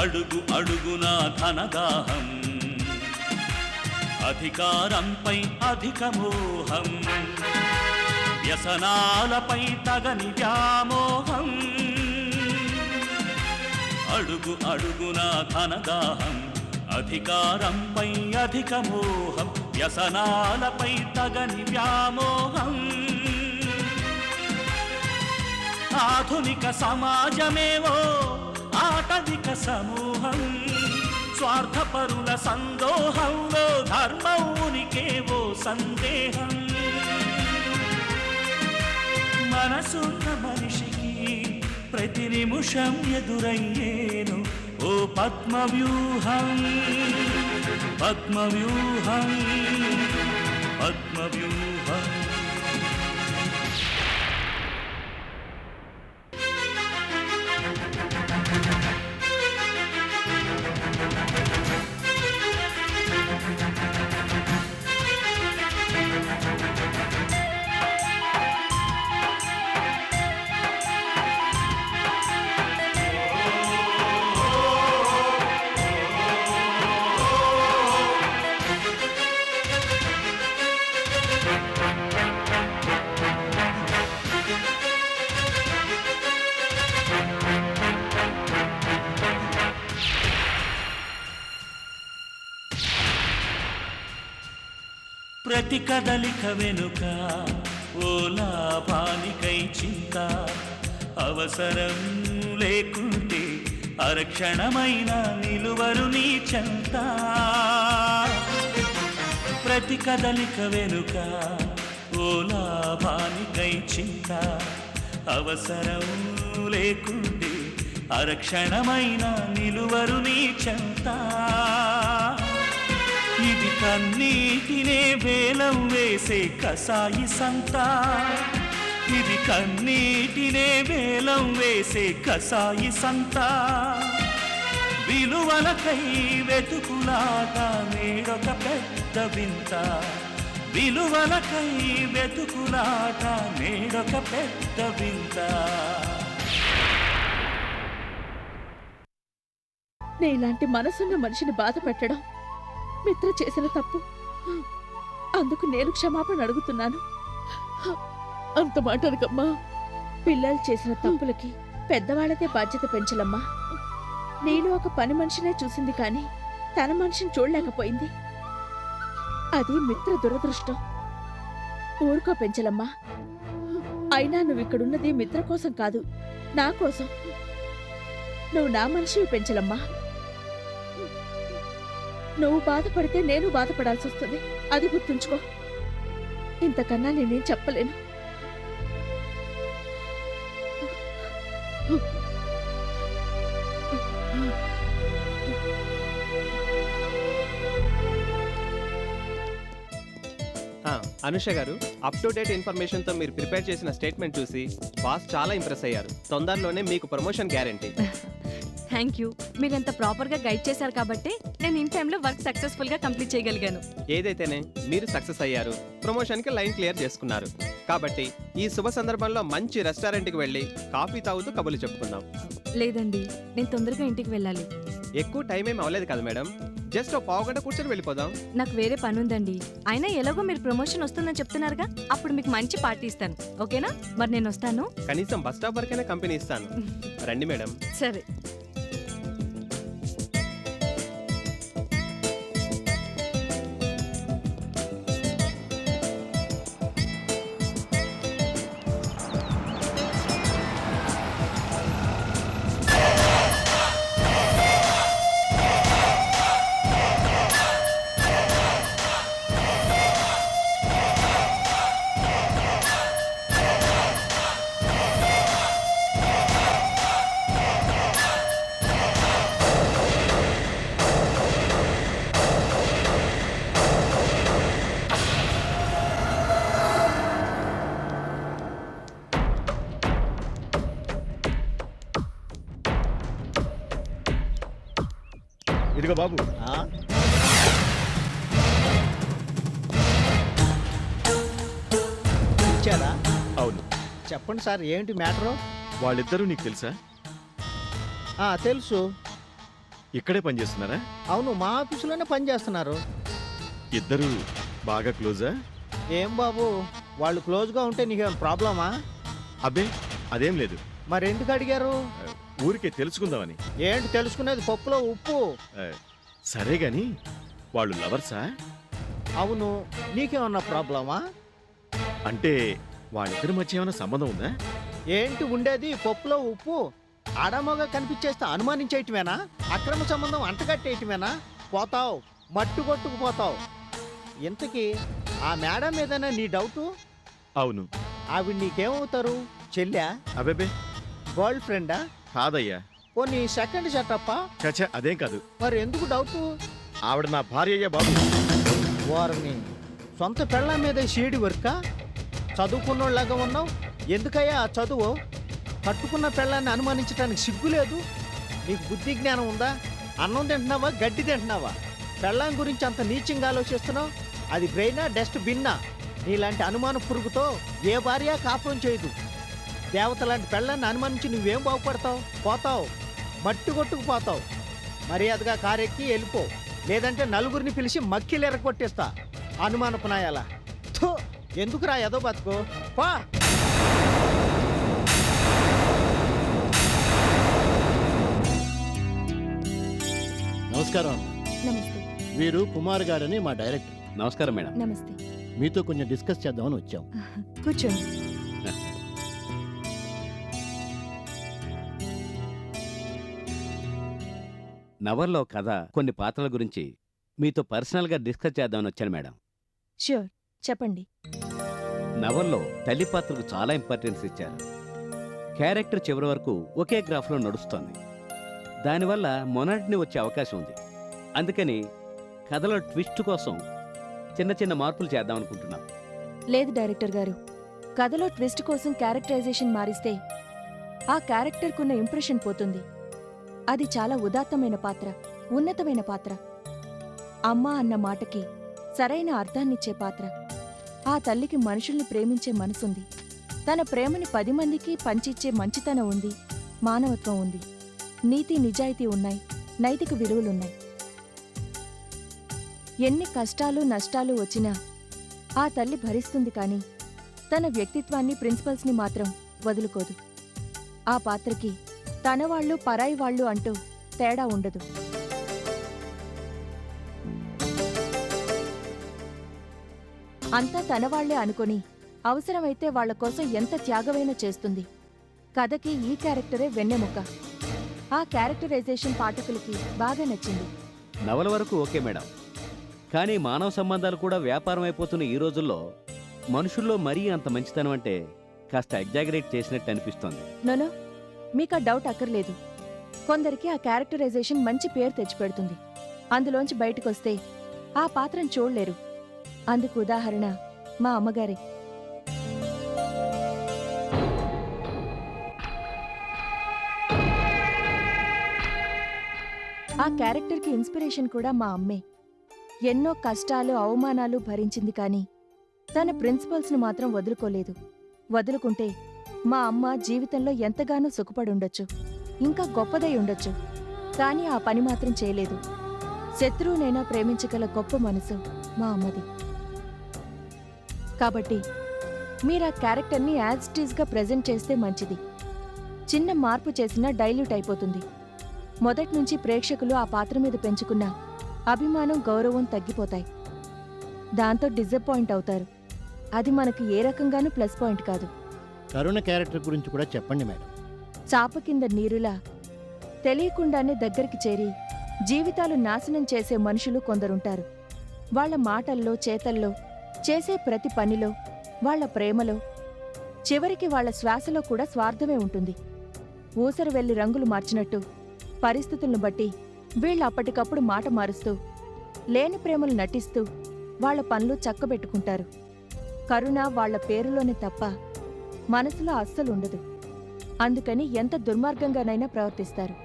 అడుగు అడుగున ధనదాహం, అధికారంపై అధిక మోహం, వ్యసనాలపై తగని వ్యామోహం. అడుగు అడుగున ధనదాహం, అధికారంపై అధిక మోహం, వ్యసనాలపై తగని వ్యామోహం. ఆధునిక సమాజమేవో ఆటవిక సమూహం, స్వార్థపరుల సందోహంలో ధర్మం ఉనికేవో సందేహం. మనసున్న మనిషికి ప్రతి నిమిషం ఎదురయ్యేను ఓ పద్మవ్యూహం, పద్మవ్యూహం, పద్మవ్యూహం. ప్రతి కదలిక వెనుక ఓ లాభానికై చింత, అవసరం లేకుంటే అరక్షణమైన నిలువరు నీ చెంత. ప్రతి కదలిక వెనుక ఓ లాభానికై చింత, అవసరం లేకుంటే అరక్షణమైన నిలువరు నీ చెంత. ఇది కన్నీటినే వేలం వేసే కసాయి సంత, ఇది కన్నీటినే వేలం వేసే కసాయి సంత. విలువలకై వెతుకులాట నేడొక పెద్ద వింత, విలువలకై వెతుకులాట నేడొక పెద్ద వింత. నే ఇలాంటి మనసున్న మనిషిని బాధ పెట్టడం మిత్ర చేసిన తప్పు. అందుకు నేను క్షమాపణ అడుగుతున్నాను. అంత మాట అనకమ్మా. పిల్లలు చేసిన తప్పులకి పెద్దవాళ్లదే బాధ్యత పెంచలమ్మా. నేను ఒక పని మనిషినే చూసింది కానీ తన మనిషిని చూడలేకపోయింది. అది మిత్ర దురదృష్టం. ఊరుకో పెంచలమ్మా. అయినా నువ్వు ఇక్కడున్నది మిత్ర కోసం కాదు, నా కోసం. నువ్వు నా మనిషివి పెంచలమ్మా. నువ్వు బాధపడితే నేను బాధపడాల్సి వస్తుంది, అది గుర్తుంచుకో. ఇంతకన్నా నేనేం చెప్పలేను. అనుష గారు, అప్ టు డేట్ ఇన్ఫర్మేషన్ తో మీరు ప్రిపేర్ చేసిన స్టేట్మెంట్ చూసి బాస్ చాలా ఇంప్రెస్ అయ్యారు. తొందరలోనే మీకు ప్రమోషన్ గ్యారెంటీ. Thank you. మీరంత ప్రాపర్ గా గైడ్ చేశారు కాబట్టి నేను ఇన్ టైమ్ లో వర్క్ సక్సెస్ఫుల్ గా కంప్లీట్ చేయగలిగాను. ఏదైతేనే మీరు సక్సెస్ అయ్యారు, ప్రమోషన్ కి లైన్ క్లియర్ చేసుకున్నారు. కాబట్టి ఈ శుభ సందర్భంలో మంచి రెస్టారెంట్ కి వెళ్ళి కాఫీ తాగుతూ కబుర్లు చెప్పుకుందాం. లేదండి, నేను తొందరగా ఇంటికి వెళ్ళాలి. ఎక్కువ టైం ఏం అవ్వలేదు కదా మేడం, జస్ట్ ఒక పావు గంట కూర్చొని వెళ్ళిపోదాం. నాకు వేరే పని ఉందండి. అయినా ఎలాగో మీరు ప్రమోషన్ వస్తుందని చెప్తున్నారుగా, అప్పుడు మీకు మంచి పార్టీ ఇస్తాను. ఓకేనా? మరి నేను వస్తాను. కనీసం బస్ స్టాప్ వరకైనా కంపెనీ ఇస్తాను. రండి మేడం. సరే. ఇదిగో బాబు. ఇచ్చారా? అవును. చెప్పండి సార్, ఏంటి మ్యాటరు? వాళ్ళిద్దరూ నీకు తెలుసా? తెలుసు. ఇక్కడే పనిచేస్తున్నారా? అవును, మా ఆఫీసులోనే పనిచేస్తున్నారు. ఇద్దరు బాగా క్లోజా? ఏం బాబు, వాళ్ళు క్లోజ్గా ఉంటే నీకేం ప్రాబ్లమా? అబ్బే అదేం లేదు, మరెందుకు అడిగారు? ఊరికే తెలుసుకుందామని. ఏంటి తెలుసుకునేది, పప్పులో ఉప్పు. ఆ, సరే గాని వాళ్ళు లవర్సా? అవును, నీకేమన్నా ప్రాబ్లమా? అంటే వాళ్ళిద్దరి మధ్య ఏమైనా సంబంధం ఉందా? ఏంటి ఉండేది, పప్పులో ఉప్పు. ఆడమగా కనిపించేస్తే అనుమానించేయటమేనా? అక్రమ సంబంధం అంటగట్టేయటమేనా? పోతావు, మట్టు కొట్టుకుపోతావు. ఇంతకీ ఆ మేడం మీదనే నీ డౌటు? అవును. ఆవిడ నీకేమవుతారు? చెల్లా, అబేబే గర్ల్ ఫ్రెండా, కాదయ్యా. పోనీ సెకండ్ సెటప్పా? చచ్చా అదేం కాదు. మరి ఎందుకు డౌటు? ఆవిడ నా భార్య అయ్యా బాబు. వారిని సొంత పెళ్ళ మీద షీడి వర్కా? చదువుకున్నోళ్ళగా ఉన్నావు, ఎందుకయ్యా ఆ చదువు? కట్టుకున్న పెళ్ళాన్ని అనుమానించడానికి సిగ్గులేదు? నీకు బుద్ధి జ్ఞానం ఉందా? అన్నం తింటున్నావా, గడ్డి తింటున్నావా? పెళ్ళాం గురించి అంత నీచంగా ఆలోచిస్తున్నావు? అది బ్రెయినా, డస్ట్ బిన్నా? నీలాంటి అనుమాన పురుగుతో ఏ భార్య కాపురం చేయదు. దేవత లాంటి పెళ్ళాన్ని అనుమానించి నువ్వేం బాగుపడతావు? పోతావు, మట్టి కొట్టుకుపోతావు. మర్యాదగా కారెక్కి వెళ్ళిపో, లేదంటే నలుగురిని పిలిచి మక్కిలు ఎరగొట్టేస్తా. అనుమానపు నాయాల. థు, ఎందుకురా ఏదో బతుకు, పా. నమస్కారం. నమస్తే. వీరు కుమార్ గారని మా డైరెక్టర్. నమస్కారం మేడం. నమస్తే. మీతో కొంచెం డిస్కస్ చేద్దామని వచ్చాం. కూర్చోండి. నవల్లో కథ కొన్ని పాత్రల గురించి మీతో పర్సనల్గా డిస్కస్ చేద్దామని వచ్చాను మేడం. ష్యూర్, చెప్పండి. నవల్లో తల్లి పాత్రకు చాలా ఇంపార్టెన్స్ ఇచ్చారు. క్యారెక్టర్ చివరి వరకు ఒకే గ్రాఫ్లో నడుస్తోంది. దానివల్ల మొనాటిని వచ్చే అవకాశం ఉంది. అందుకని కథలో ట్విస్ట్ కోసం చిన్న చిన్న మార్పులు చేద్దామనుకుంటున్నాం. లేదు డైరెక్టర్ గారు, కథలో ట్విస్ట్ కోసం క్యారెక్టరైజేషన్ మారిస్తే ఆ క్యారెక్టర్కున్న ఇంప్రెషన్ పోతుంది. అది చాలా ఉదాత్తమైన పాత్ర, ఉన్నతమైన పాత్ర. అమ్మ అన్న మాటకి సరైన అర్థాన్నిచ్చే పాత్ర. ఆ తల్లికి మనుషుల్ని ప్రేమించే మనసుంది. తన ప్రేమని 10 మందికి పంచిచ్చే మంచితనం ఉంది, మానవత్వం ఉంది, నీతి నిజాయితీ ఉన్నాయి, నైతిక విలువలున్నాయి. ఎన్ని కష్టాలు నష్టాలు వచ్చినా ఆ తల్లి భరిస్తుంది, కానీ తన వ్యక్తిత్వాన్ని, ప్రిన్సిపల్స్ని మాత్రం వదులుకోదు. ఆ పాత్రకి తనవాళ్లు పరాయి వాళ్ళు అంటూ తేడా ఉండదు. అంతా తనవాళ్లే అనుకొని అవసరమైతే వాళ్ల కోసం ఎంత త్యాగమైనా చేస్తుంది. కథకి ఈ క్యారెక్టరే వెన్నెముక. ఆ క్యారెక్టరైజేషన్ పాఠకులకి బాగా నచ్చింది. నవల వరకు ఓకే మేడం, కానీ మానవ సంబంధాలు కూడా వ్యాపారం అయిపోతున్న ఈ రోజుల్లో మనుషుల్లో మరీ అంత మంచితనం అంటే కాస్త ఎగ్జాగరేట్ చేసినట్టు అనిపిస్తోంది. నోనో, మీకా డౌట్ అక్కర్లేదు. కొందరికి ఆ క్యారెక్టరైజేషన్ మంచి పేరు తెచ్చిపెడుతుంది. అందులోంచి బయటకొస్తే ఆ పాత్రను చూడలేరు. అందుకు ఉదాహరణ మా అమ్మగారే. ఆ క్యారెక్టర్కి ఇన్స్పిరేషన్ కూడా మా అమ్మే. ఎన్నో కష్టాలు, అవమానాలు భరించింది, కానీ తన ప్రిన్సిపల్స్ను మాత్రం వదులుకోలేదు. వదులుకుంటే మా అమ్మ జీవితంలో ఎంతగానో సుఖపడుండొచ్చు, ఇంకా గొప్పదై ఉండొచ్చు. కానీ ఆ పని మాత్రం చేయలేదు. శత్రువునైనా ప్రేమించగల గొప్ప మనసు మా అమ్మది. కాబట్టి మీరా క్యారెక్టర్ని యాజ్ ఇట్ ఈజ్గా ప్రెజెంట్ చేస్తే మంచిది. చిన్న మార్పు చేసినా డైల్యూట్ అయిపోతుంది. మొదట్నుంచి ప్రేక్షకులు ఆ పాత్ర మీద పెంచుకున్న అభిమానం, గౌరవం తగ్గిపోతాయి. దాంతో డిసప్పాయింట్ అవుతారు. అది మనకు ఏ రకంగానూ ప్లస్ పాయింట్ కాదు. కరుణ క్యారెక్టర్ గురించి కూడా చెప్పండి మేడం. చాప కింద నీరులా తెలియకుండానే దగ్గరికి చేరి జీవితాలు నాశనం చేసే మనుషులు కొందరుంటారు. వాళ్ల మాటల్లో, చేతల్లో, చేసే ప్రతి పనిలో, వాళ్ల ప్రేమలో, చివరికి వాళ్ల శ్వాసలో కూడా స్వార్థమే ఉంటుంది. ఊసరు వెళ్లి రంగులు మార్చినట్టు పరిస్థితులను బట్టి వీళ్ళు అప్పటికప్పుడు మాట మారుస్తూ, లేని ప్రేమలు నటిస్తూ వాళ్ల పనులు చక్కబెట్టుకుంటారు. కరుణ వాళ్ల పేరులోనే తప్ప మనసులో అస్సలుండదు. అందుకని ఎంత దుర్మార్గంగానైనా ప్రవర్తిస్తారు.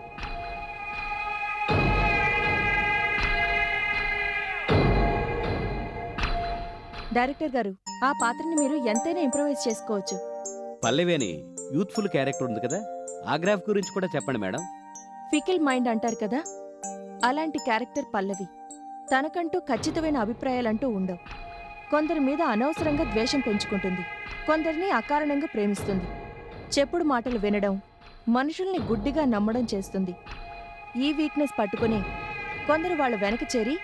డైరెక్టర్ గారు, ఆ పాత్రని మీరు ఎంతైనా ఇంప్రవైజ్ చేసుకోవచ్చు. పల్లవి అని యూత్ఫుల్ క్యారెక్టర్ ఉంది కదా, ఆ గ్రాఫ్ గురించి కూడా చెప్పండి మేడం. ఫికిల్ మైండ్ అంటారు కదా, అలాంటి క్యారెక్టర్ పల్లవి. తనకంటూ ఖచ్చితమైన అభిప్రాయాలంటూ ఉండవు. కొందరి మీద అనవసరంగా ద్వేషం పెంచుకుంటుంది, కొందరిని అకారణంగా ప్రేమిస్తుంది. చెప్పుడు మాటలు వినడం, మనుషుల్ని గుడ్డిగా నమ్మడం చేస్తుంది. ఈ వీక్నెస్ పట్టుకుని కొందరు వాళ్ళ వెనక చేరి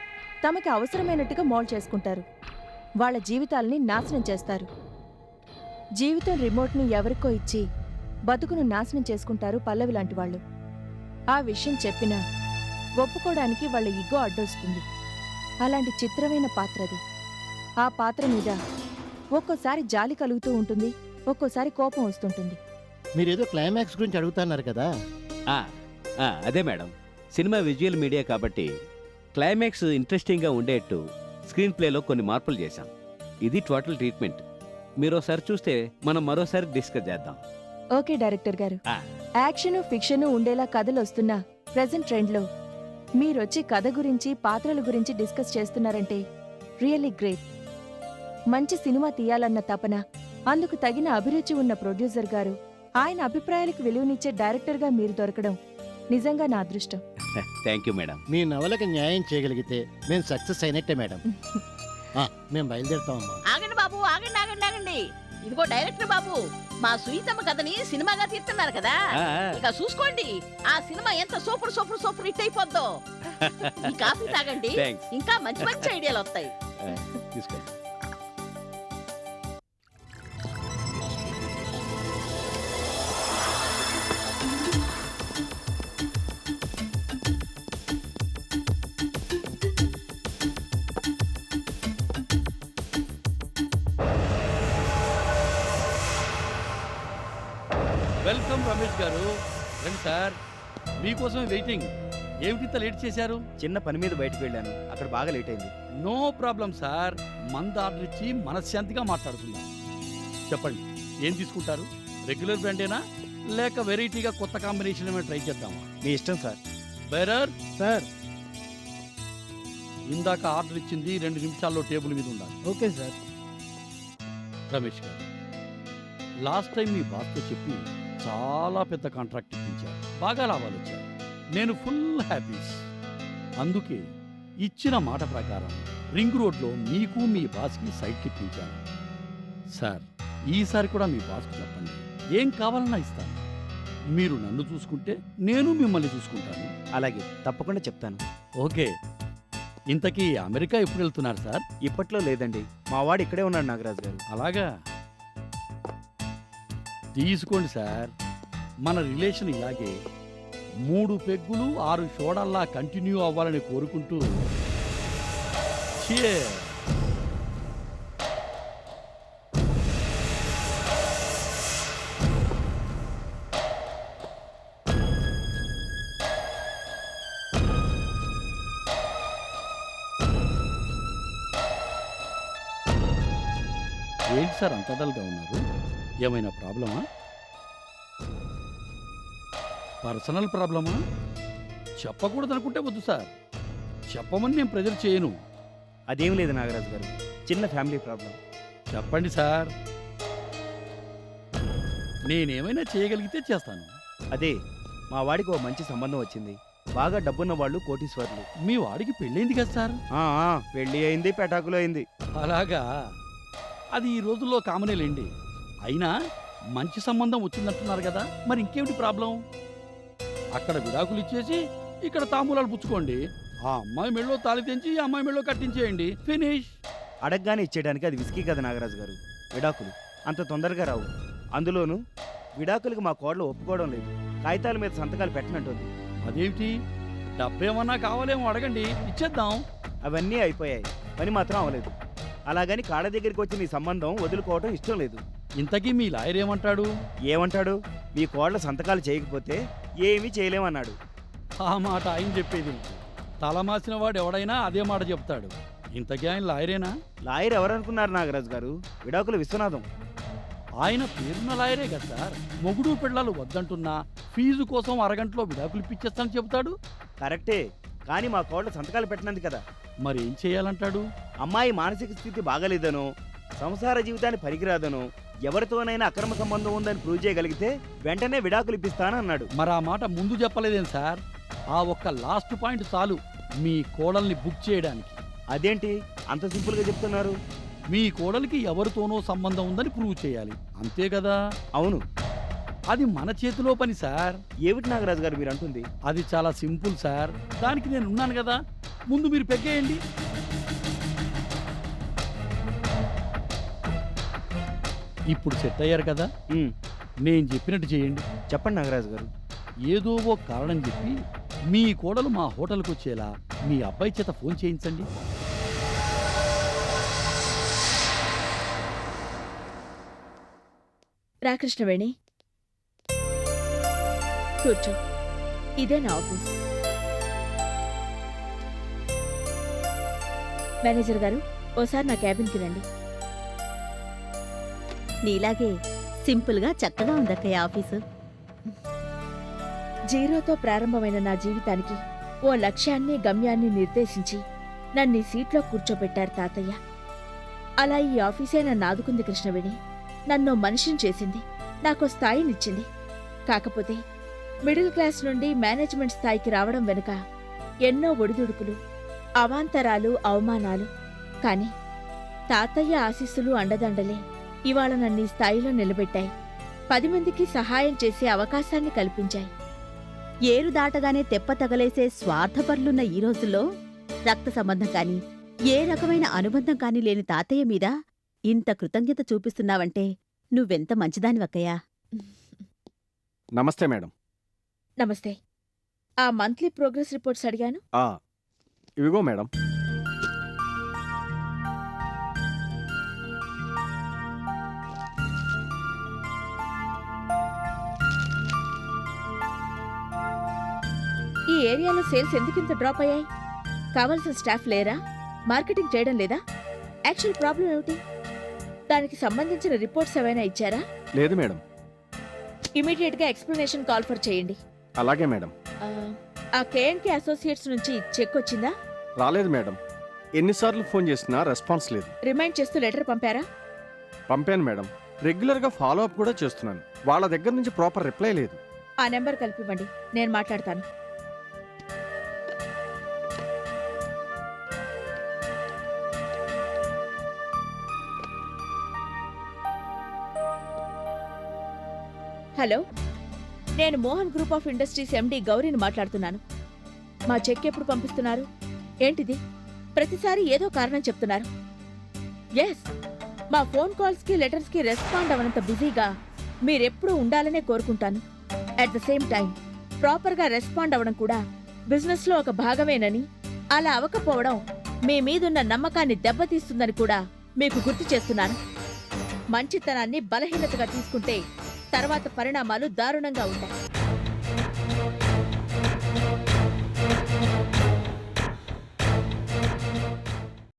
తమకి అవసరమైనట్టుగా మోల్డ్ చేసుకుంటారు. వాళ్ళ జీవితాల్ని నాశనం చేస్తారు. జీవితం రిమోట్ని ఎవరికో ఇచ్చి బతుకును నాశనం చేసుకుంటారు పల్లవి లాంటి వాళ్ళు. ఆ విషయం చెప్పినా ఒప్పుకోవడానికి వాళ్ళ ఈగో అడ్డొస్తుంది. అలాంటి చిత్రమైన పాత్రది. ఆ పాత్ర మీద ఒక్కోసారి జాలి కలుగుతూ ఉంటుంది, ఒక్కోసారి కోపం వస్తుంటుంది. మీరేదో క్లైమాక్స్ గురించి అడుగుతున్నారు కదా. ఆ, అదే మేడం, సినిమా విజువల్ మీడియా కాబట్టి క్లైమాక్స్ ఇంట్రెస్టింగ్గా ఉండేట్టు స్క్రీన్ ప్లేలో కొన్ని మార్పులు చేశాం. ఇది టోటల్ ట్రీట్మెంట్. మీరు ఒకసారి చూస్తే మనం మరోసారి డిస్కస్ చేద్దాం. ఓకే డైరెక్టర్ గారు. ఆ. యాక్షను ఫిక్షను ఉండేలా కథలు వస్తున్న ప్రెజెంట్ ట్రెండ్లో మీరొచ్చి కథ గురించి పాత్రల గురించి డిస్కస్ చేస్తున్నారంటే రియల్లీ గ్రేట్. మంచి సినిమా తీయాలన్న తపన, అందుకు తగిన అభిరుచి ఉన్న ప్రొడ్యూసర్ గారు, ఆయన అభిప్రాయాలకు విలువనిచ్చే డైరెక్టర్గా మీరు దొరకడం నిజంగా నా అదృష్టం. Thank you madam. మీ నవలకి న్యాయం చేయగలిగితే మేము సక్సెస్ అయినట్టే మేడం. మేము బయలుదేరుతామమ్మా. ఆగండి బాబు, ఆగండి ఆగండి ఆగండి. ఇదిగో డైరెక్టర్ బాబు, మా సునీతమ్మ కథని సినిమాగా తీస్తున్నారు కదా, ఆ, ఇక చూసుకోండి ఆ సినిమా ఎంత సూపర్ సూపర్ సూపర్ హిట్ అయిపోద్దో. ఈ కాఫీ తాగండి, థ్యాంక్స్. ఇంకా మంచి మంచి ఐడియాలు వస్తాయి. తీసుకోండి. వెల్కమ్ రమేష్ గారు. రండి సార్, మీకోసం వెయిటింగ్. ఏమిటింత లేట్ చేశారు? చిన్న పని మీద బయటకు వెళ్ళాను, అక్కడ బాగా లేట్ అయింది. నో ప్రాబ్లం సార్, మందు ఆర్డర్ ఇచ్చి మనశ్శాంతిగా మాట్లాడుకుందాం. చెప్పండి, ఏం తీసుకుంటారు? రెగ్యులర్ బ్రాండేనా లేక వెరైటీగా కొత్త కాంబినేషన్ ఏమైనా ట్రై చేద్దామా? మీ ఇష్టం సార్. Bearer sir. ఇందాక ఆర్డర్ ఇచ్చింది 2 నిమిషాల్లో టేబుల్ మీద ఉండాలి. Okay sir. రమేష్ గారు, లాస్ట్ టైం మీ బాస్తో చెప్పి చాలా పెద్ద కాంట్రాక్ట్ ఇప్పించారు, బాగా లాభాలు వచ్చాయి. నేను ఫుల్ హ్యాపీస్. అందుకే ఇచ్చిన మాట ప్రకారం రింగ్ రోడ్లో మీకు మీ బాస్కి సైట్ ఇప్పించాను. సార్, ఈసారి కూడా మీ బాస్కు చెప్పండి, ఏం కావాలన్నా ఇస్తాను. మీరు నన్ను చూసుకుంటే నేను మిమ్మల్ని చూసుకుంటాను. అలాగే, తప్పకుండా చెప్తాను. ఓకే. ఇంతకీ అమెరికా ఎప్పుడు వెళ్తున్నారు సార్? ఇప్పట్లో లేదండి, మా వాడు ఇక్కడే ఉన్నాడు నాగరాజు గారు. అలాగా, తీసుకోండి సార్. మన రిలేషన్ ఇలాగే 3 పెగ్గులు 6 షోడల్లా కంటిన్యూ అవ్వాలని కోరుకుంటూ Cheers. ఏంటి సార్ అంత డల్గా ఉన్నారు? ఏమైనా ప్రాబ్లమా? పర్సనల్ ప్రాబ్లమా? చెప్పకూడదు అనుకుంటే వద్దు సార్, చెప్పమని నేను ప్రెజర్ చేయను. అదేం లేదు నాగరాజు గారు, చిన్న ఫ్యామిలీ ప్రాబ్లం. చెప్పండి సార్, నేనేమైనా చేయగలిగితే చేస్తాను. అదే, మా వాడికి ఓ మంచి సంబంధం వచ్చింది. బాగా డబ్బున్న వాళ్ళు కోటీశ్వర్లు. మీ వాడికి పెళ్ళైంది కదా సార్? పెళ్ళి అయింది, పెటాకులు అయింది. అలాగా, అది ఈ రోజుల్లో కామనేలేండి. అయినా మంచి సంబంధం వచ్చిందంటున్నారు కదా, మరి ఇంకేమిటి ప్రాబ్లం? అక్కడ విడాకులు ఇచ్చేసి ఇక్కడ తాంబూలాలు పుచ్చుకోండి. ఆ అమ్మాయి మెళ్ళో తాళి తెంచి ఈ అమ్మాయి మెళ్ళో కట్టించేయండి, ఫినిష్. అడగగానే ఇచ్చేయడానికి అది విస్కీ కదా నాగరాజు గారు. విడాకులు అంత తొందరగా రావు. అందులోనూ విడాకులకు మా కోడలు ఒప్పుకోవడం లేదు, కాగితాల మీద సంతకాలు పెట్టనంటుంది. అదేమిటి? డబ్బేమన్నా కావాలేమో అడగండి, ఇచ్చేద్దాం. అవన్నీ అయిపోయాయి, పని మాత్రం అవ్వలేదు. అలాగని కాళ్ళ దగ్గరికి వచ్చిన ఈ సంబంధం వదులుకోవటం ఇష్టం లేదు. ఇంతకీ మీ లాయర్ ఏమంటాడు? ఏమంటాడు? మీ కోడల సంతకాలు చేయకపోతే ఏమీ చేయలేమన్నాడు. ఆ మాట ఆయన చెప్పేది. తలమాసిన వాడు ఎవడైనా అదే మాట చెప్తాడు. ఇంతకీ ఆయన లాయరేనా? లాయర్ ఎవరనుకున్నారు నాగరాజు గారు? విడాకుల విశ్వనాథం. ఆయన పేరున్న లాయరే కదా సార్. మొగుడు పిల్లలు వద్దంటున్నా ఫీజు కోసం అరగంటలో విడాకులు ఇప్పించేస్తానని చెబుతాడు. కరెక్టే, కానీ మా కోడలు సంతకాలు పెట్టినంది కదా. మరి ఏం చేయాలంటాడు? అమ్మాయి మానసిక స్థితి బాగలేదనో, సంసార జీవితాన్ని పనికిరాదనో, ఎవరితోనైనా అక్రమ సంబంధం ఉందని ప్రూవ్ చేయగలిగితే వెంటనే విడాకులు ఇప్పిస్తానన్నాడు. మరి ఆ మాట ముందు చెప్పలేదేం సార్? ఆ ఒక్క లాస్ట్ పాయింట్ చాలు మీ కోడల్ని బుక్ చేయడానికి. అదేంటి అంత సింపుల్గా చెప్తున్నారు? మీ కోడలికి ఎవరితోనో సంబంధం ఉందని ప్రూవ్ చేయాలి, అంతే కదా? అవును. అది మన చేతిలో పని సార్. ఏమిటి నాగరాజు గారు మీరు అంటుంది? అది చాలా సింపుల్ సార్, దానికి నేను ఉన్నాను కదా. ముందు మీరు పెగ్గేయండి. ఇప్పుడు సెట్ అయ్యారు కదా, నేను చెప్పినట్టు చేయండి. చెప్పండి నాగరాజు గారు. ఏదో ఓ కారణం చెప్పి మీ కోడలు మా హోటల్కి వచ్చేలా మీ అబ్బాయి చేత ఫోన్ చేయించండి. రాకృష్ణవేణి, కూర్చో. ఇదే నా ఆఫీస్. మేనేజర్ గారు, ఓసారి నా క్యాబిన్కి రండి. నీలాగే సింపుల్గా చక్కగా ఉందక్కయ్య ఆఫీసు. జీరోతో ప్రారంభమైన నా జీవితానికి ఓ లక్ష్యాన్ని, గమ్యాన్ని నిర్దేశించి నన్ను ఈ సీట్లో కూర్చోబెట్టారు తాతయ్య. అలా ఈ ఆఫీసే నన్ను ఆదుకుంది కృష్ణవేణి. నన్ను మనిషిని చేసింది, నాకో స్థాయినిచ్చింది. కాకపోతే మిడిల్ క్లాస్ నుండి మేనేజ్మెంట్ స్థాయికి రావడం వెనుక ఎన్నో ఒడిదుడుకులు, అవాంతరాలు, అవమానాలు. కాని తాతయ్య ఆశీస్సులు, అండదండలే ఇవాళ నన్ను ఈ స్థాయిలో నిలబెట్టాయి. 10 మందికి సహాయం చేసే అవకాశాన్ని కల్పించాయి. ఏరు దాటగానే తెప్ప తగలేసే స్వార్థపరులున్న ఈ రోజుల్లో రక్త సంబంధం కాని, ఏ రకమైన అనుబంధం కాని లేని తాతయ్య మీద ఇంత కృతజ్ఞత చూపిస్తున్నావంటే నువ్వెంత మంచిదానివక్కయ్యా. నమస్తే మేడం. నమస్తే. ఆ మంత్లీ ప్రోగ్రెస్ రిపోర్ట్స్ అడిగాను. ఇవిగో మేడం. ఈ ఏరియాలో సేల్స్ ఎందుకింత డ్రాప్ అయ్యాయి? కావలసిన స్టాఫ్ లేరా? మార్కెటింగ్ చేయడం లేదా? యాక్చువల్ ప్రాబ్లం ఏమిటి? దానికి సంబంధించిన రిపోర్ట్స్ ఏమైనా ఇచ్చారా? లేదు మేడం. ఇమీడియట్ గా ఎక్స్ప్లెనేషన్ కాల్ ఫర్ చేయండి. అలాగే మేడం. ఆ కేఎన్కే అసోసియేట్స్ నుంచి చెక్ వచ్చిందా? రాలేదు మేడం. ఎన్నిసార్లు ఫోన్ చేసినా రెస్పాన్స్ లేదు. రిమైండ్ చేస్తూ లెటర్ పంపారా? పంపాను మేడం. రెగ్యులర్గా ఫాలో అప్ కూడా చేస్తున్నాను. వాళ్ళ దగ్గర నుంచి ప్రాపర్ రిప్లై లేదు. ఆ నెంబర్ కలిపివ్వండి, నేను మాట్లాడతాను. హలో, నేను Mohan group of industries MD గౌరీని మాట్లాడుతున్నాను. మా చెక్ ఎప్పుడు పంపిస్తున్నారు? ఏంటిది, ప్రతిసారి ఏదో కారణం చెప్తున్నారు. ఎస్, మా ఫోన్ కాల్స్కి, లెటర్స్కి రెస్పాండ్ అవనంత బిజీగా మీరెప్పుడూ ఉండాలనే కోరుకుంటాను. అట్ ద సేమ్ టైం ప్రాపర్గా రెస్పాండ్ అవ్వడం కూడా బిజినెస్లో ఒక భాగమేనని, అలా అవ్వకపోవడం మీ మీదున్న నమ్మకాన్ని దెబ్బతీస్తుందని కూడా మీకు గుర్తు చేస్తున్నాను. మంచితనాన్ని బలహీనతగా తీసుకుంటే తర్వాత పరిణామాలు దారుణంగా ఉంటాయి.